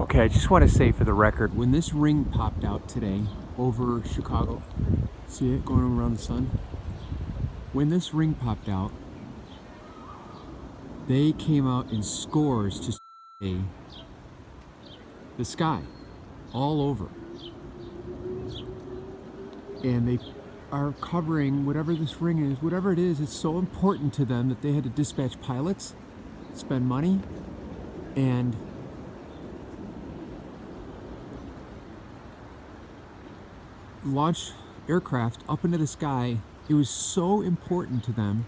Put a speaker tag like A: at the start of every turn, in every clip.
A: Okay, I just want to say for the record, when this ring popped out today over Chicago, see it going around the sun? When this ring popped out, they came out in scores to say the sky all over. And they are covering whatever this ring is, whatever it is. It's so important to them that they had to dispatch pilots, spend money, and launch aircraft up into the sky. It was so important to them.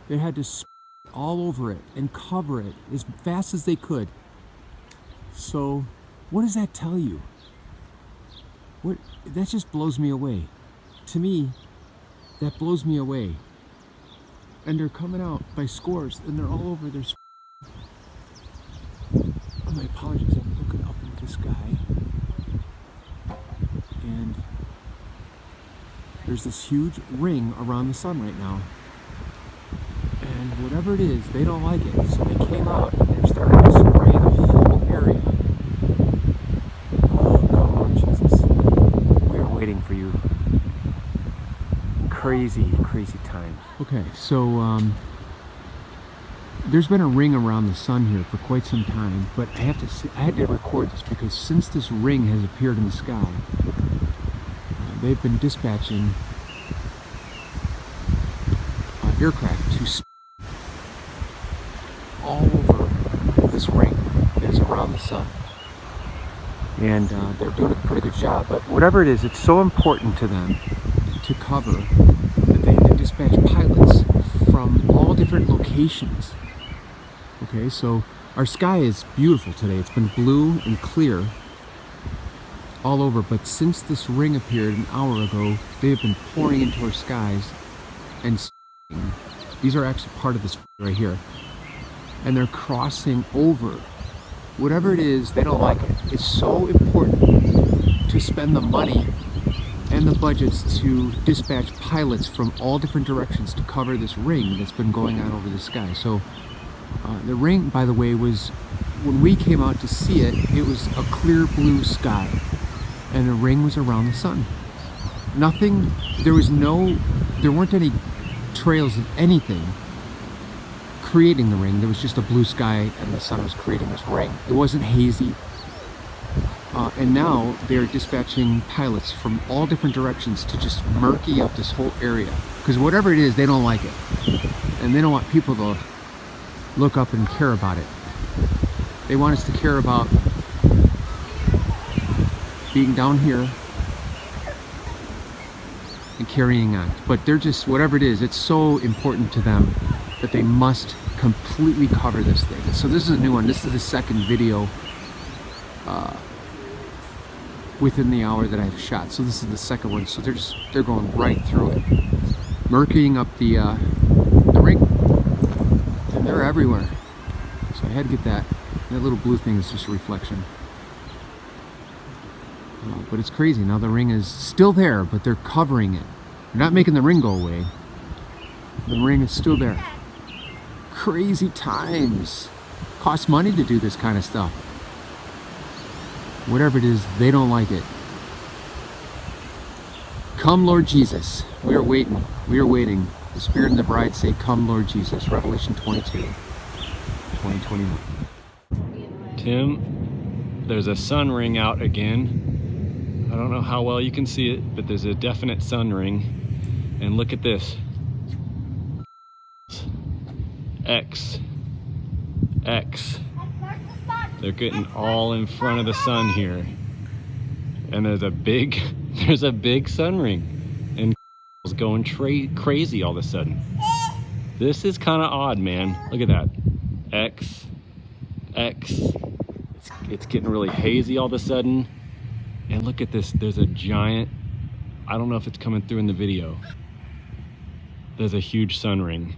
A: They had to all over it and cover it as fast as they could. So what does that tell you? That just blows me away. To me, that blows me away. And they're coming out by scores, and they're all over their. Oh, my apologies. I'm looking up into the sky, and there's this huge ring around the sun right now. And whatever it is, they don't like it. So they came out and they're starting to spray the whole area. Oh, come on, Jesus. We are waiting for you. Crazy, crazy times. Okay, so there's been a ring around the sun here for quite some time, but I had to record this because since this ring has appeared in the sky, they've been dispatching aircraft to all over this ring that is around the sun. And they're doing a pretty good job, but whatever it is, it's so important to them to cover that they had to dispatch pilots from all different locations. Okay, so our sky is beautiful today. It's been blue and clear all over, but since this ring appeared an hour ago, they have been pouring into our skies, and these are actually part of this right here. And they're crossing over. Whatever it is, they don't like it. It's so important to spend the money and the budgets to dispatch pilots from all different directions to cover this ring that's been going on over the sky. So the ring, by the way, was, when we came out to see it, it was a clear blue sky, and the ring was around the sun. Nothing, there weren't any trails of anything creating the ring. There was just a blue sky and the sun was creating this ring. It wasn't hazy. And now they're dispatching pilots from all different directions to just murky up this whole area. Because whatever it is, they don't like it. And they don't want people to look up and care about it. They want us to care about being down here and carrying on. But they're just, whatever it is, it's so important to them that they must completely cover this thing. So this is a new one. This is the second video within the hour that I've shot. So this is the second one. So they're going right through it, murkying up the ring, and they're everywhere. So I had to get that. That little blue thing is just a reflection. But it's crazy. Now the ring is still there, but they're covering it. They're not making the ring go away. The ring is still there. Crazy times. Costs money to do this kind of stuff. Whatever it is, they don't like it. Come, Lord Jesus. We are waiting. We are waiting. The Spirit and the bride say, come, Lord Jesus. Revelation 22, 2021.
B: Tim, there's a sun ring out again. I don't know how well you can see it, but there's a definite sun ring. And look at this. X. They're getting all in front of the sun here. And there's a big sun ring. And it's going crazy all of a sudden. This is kind of odd, man. Look at that. X. It's getting really hazy all of a sudden. And look at this. There's a giant, I don't know if it's coming through in the video. There's a huge sun ring.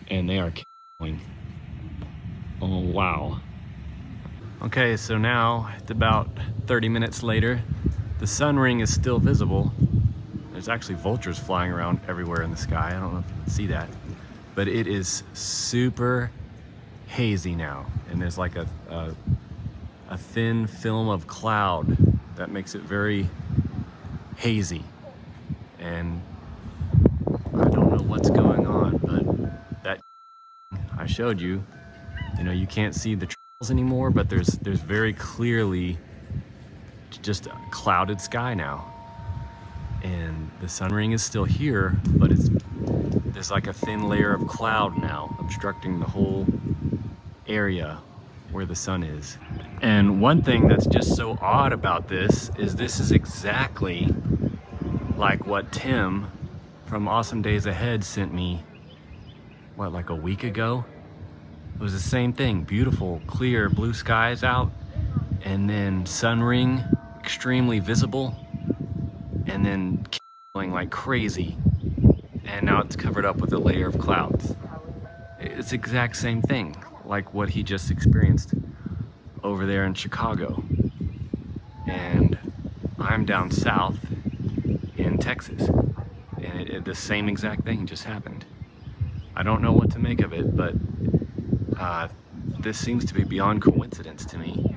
B: And they are killing. Oh, wow. Okay, so now it's about 30 minutes later. The sun ring is still visible. There's actually vultures flying around everywhere in the sky. I don't know if you can see that, but it is super hazy now, and there's like a thin film of cloud that makes it very hazy. And I don't know what's going on, but that I showed you, you know, you can't see the trails anymore, but there's very clearly just a clouded sky now. And the sun ring is still here, but there's like a thin layer of cloud now obstructing the whole area where the sun is. And one thing that's just so odd about this is exactly like what Tim from Awesome Days Ahead sent me, what, like a week ago? It was the same thing, beautiful, clear blue skies out, and then sun ring, extremely visible, and then killing like crazy. And now it's covered up with a layer of clouds. It's the exact same thing, like what he just experienced over there in Chicago. And I'm down south in Texas, and the same exact thing just happened. I don't know what to make of it, but this seems to be beyond coincidence to me.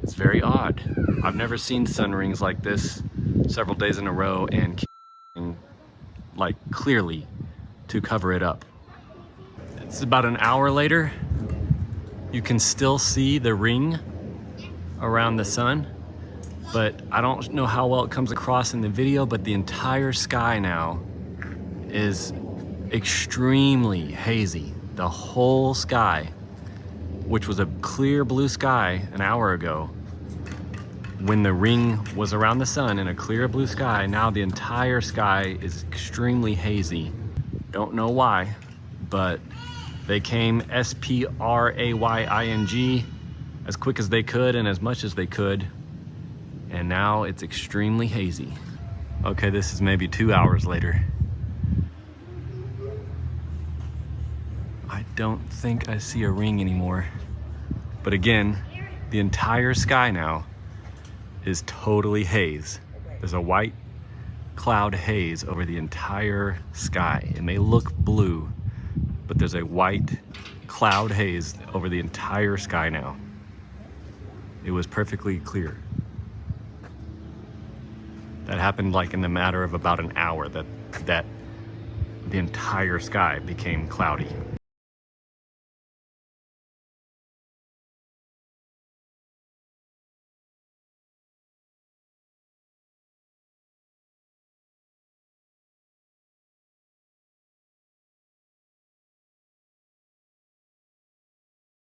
B: It's very odd. I've never seen sun rings like this several days in a row and like clearly to cover it up. It's about an hour later. You can still see the ring around the sun, but I don't know how well it comes across in the video, but the entire sky now is extremely hazy. The whole sky, which was a clear blue sky an hour ago, when the ring was around the sun in a clear blue sky, now the entire sky is extremely hazy. Don't know why, but they came spraying as quick as they could and as much as they could, and now it's extremely hazy. Okay, this is maybe 2 hours later. I don't think I see a ring anymore. But again, the entire sky now is totally haze. There's a white cloud haze over the entire sky. It may look blue, but there's a white cloud haze over the entire sky now. It was perfectly clear. That happened like in the matter of about an hour that the entire sky became cloudy.